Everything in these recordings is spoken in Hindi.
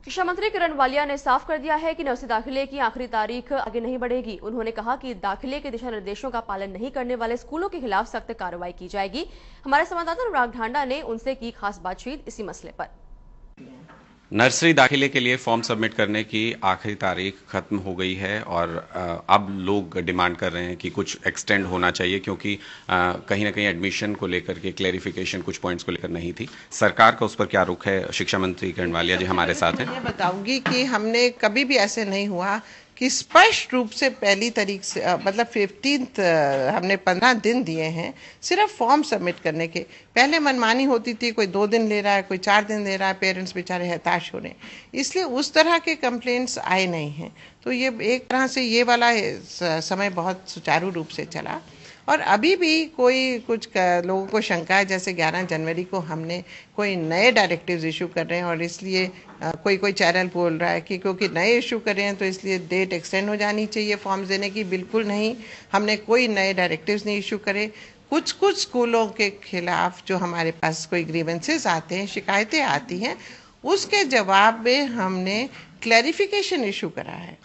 शिक्षा मंत्री किरण वालिया ने साफ कर दिया है कि नर्सरी दाखिले की आखिरी तारीख आगे नहीं बढ़ेगी। उन्होंने कहा कि दाखिले के दिशा निर्देशों का पालन नहीं करने वाले स्कूलों के खिलाफ सख्त कार्रवाई की जाएगी। हमारे संवाददाता अनुराग ढांडा ने उनसे की खास बातचीत इसी मसले पर। नर्सरी दाखिले के लिए फॉर्म सबमिट करने की आखिरी तारीख खत्म हो गई है और अब लोग डिमांड कर रहे हैं कि कुछ एक्सटेंड होना चाहिए, क्योंकि कहीं ना कहीं एडमिशन को लेकर के क्लैरिफिकेशन कुछ पॉइंट्स को लेकर नहीं थी। सरकार का उस पर क्या रुख है? शिक्षा मंत्री किरण वालिया जी हमारे साथ हैं। मैं बताऊंगी कि हमने कभी भी ऐसे नहीं हुआ कि स्पष्ट रूप से पहली तारीख से मतलब 15 हमने 15 दिन दिए हैं सिर्फ फॉर्म सबमिट करने के। पहले मनमानी होती थी, कोई 2 दिन ले रहा है, कोई 4 दिन ले रहा है, पेरेंट्स बेचारे हताश हो रहे हैं, इसलिए उस तरह के कंप्लेंट्स आए नहीं हैं। तो ये एक तरह से ये वाला समय बहुत सुचारू रूप से चला। और अभी भी कुछ लोगों को शंका है, जैसे 11 जनवरी को हमने कोई नए डायरेक्टिव्स इशू कर रहे हैं और इसलिए कोई चैनल बोल रहा है कि क्योंकि नए इशू कर रहे हैं तो इसलिए डेट एक्सटेंड हो जानी चाहिए फॉर्म्स देने की। बिल्कुल नहीं, हमने कोई नए डायरेक्टिव्स नहीं इशू करे। कुछ स्कूलों के खिलाफ जो हमारे पास कोई ग्रीवेंसेस आते हैं, शिकायतें आती हैं, उसके जवाब में हमने क्लैरिफिकेशन इशू करा है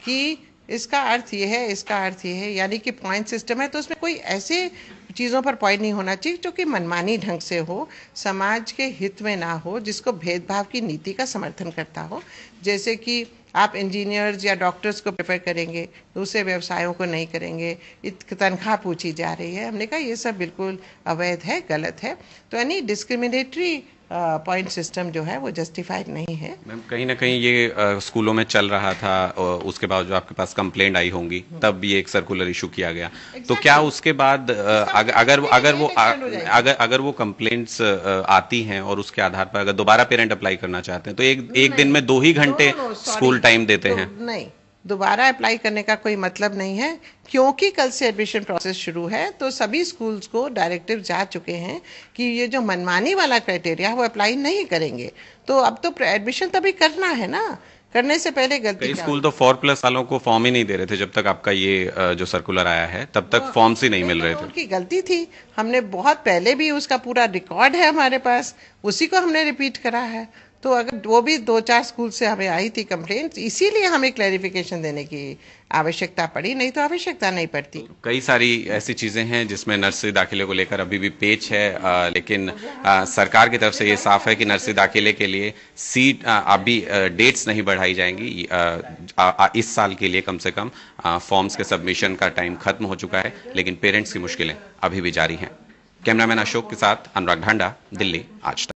कि इसका अर्थ ये है, इसका अर्थ ये है, यानी कि पॉइंट सिस्टम है। तो उसमें कोई ऐसे चीज़ों पर पॉइंट नहीं होना चाहिए जो कि मनमानी ढंग से हो, समाज के हित में ना हो, जिसको भेदभाव की नीति का समर्थन करता हो। जैसे कि आप इंजीनियर्स या डॉक्टर्स को प्रेफर करेंगे, दूसरे व्यवसायों को नहीं करेंगे, तनख्वाह पूछी जा रही है। हमने कहा ये सब बिल्कुल अवैध है, गलत है। तो यानी डिस्क्रिमिनेटरी पॉइंट सिस्टम जो है वो जस्टिफाइड नहीं है। मैम, कहीं ना कहीं ये स्कूलों में चल रहा था और उसके बाद जो आपके पास कंप्लेंट आई होंगी तब ये एक सर्कुलर इशू किया गया। तो क्या उसके बाद अगर वो कंप्लेंट्स आती हैं और उसके आधार पर अगर दोबारा पेरेंट अप्लाई करना चाहते हैं तो एक दिन में 2 ही घंटे स्कूल टाइम देते हैं? नहीं, दोबारा अप्लाई करने का कोई मतलब नहीं है, क्योंकि कल से एडमिशन प्रोसेस शुरू है। तो सभी स्कूल्स को डायरेक्टिव जा चुके हैं कि ये जो मनमानी वाला क्राइटेरिया वो अप्लाई नहीं करेंगे। तो अब तो एडमिशन तभी करना है ना, करने से पहले गलती। कई स्कूल तो 4+ सालों को फॉर्म ही नहीं दे रहे थे जब तक आपका ये जो सर्कुलर आया है, तब तक फॉर्म्स ही नहीं मिल रहे थे। उनकी गलती थी, हमने बहुत पहले भी उसका पूरा रिकॉर्ड है हमारे पास, उसी को हमने रिपीट करा है। तो अगर वो भी 2-4 स्कूल से हमें आई थी कंप्लेंट्स, इसीलिए हमें क्लैरिफिकेशन देने की आवश्यकता पड़ी, नहीं तो आवश्यकता नहीं पड़ती। कई सारी ऐसी चीजें हैं जिसमें नर्सरी दाखिले को लेकर अभी भी पेच है, लेकिन सरकार की तरफ से ये साफ है कि नर्सरी दाखिले के लिए सीट अभी डेट्स नहीं बढ़ाई जाएंगी। इस साल के लिए कम से कम फॉर्म्स के सबमिशन का टाइम खत्म हो चुका है, लेकिन पेरेंट्स की मुश्किलें अभी भी जारी हैं। कैमरामैन अशोक के साथ अनुराग ढांडा, दिल्ली, आज तक।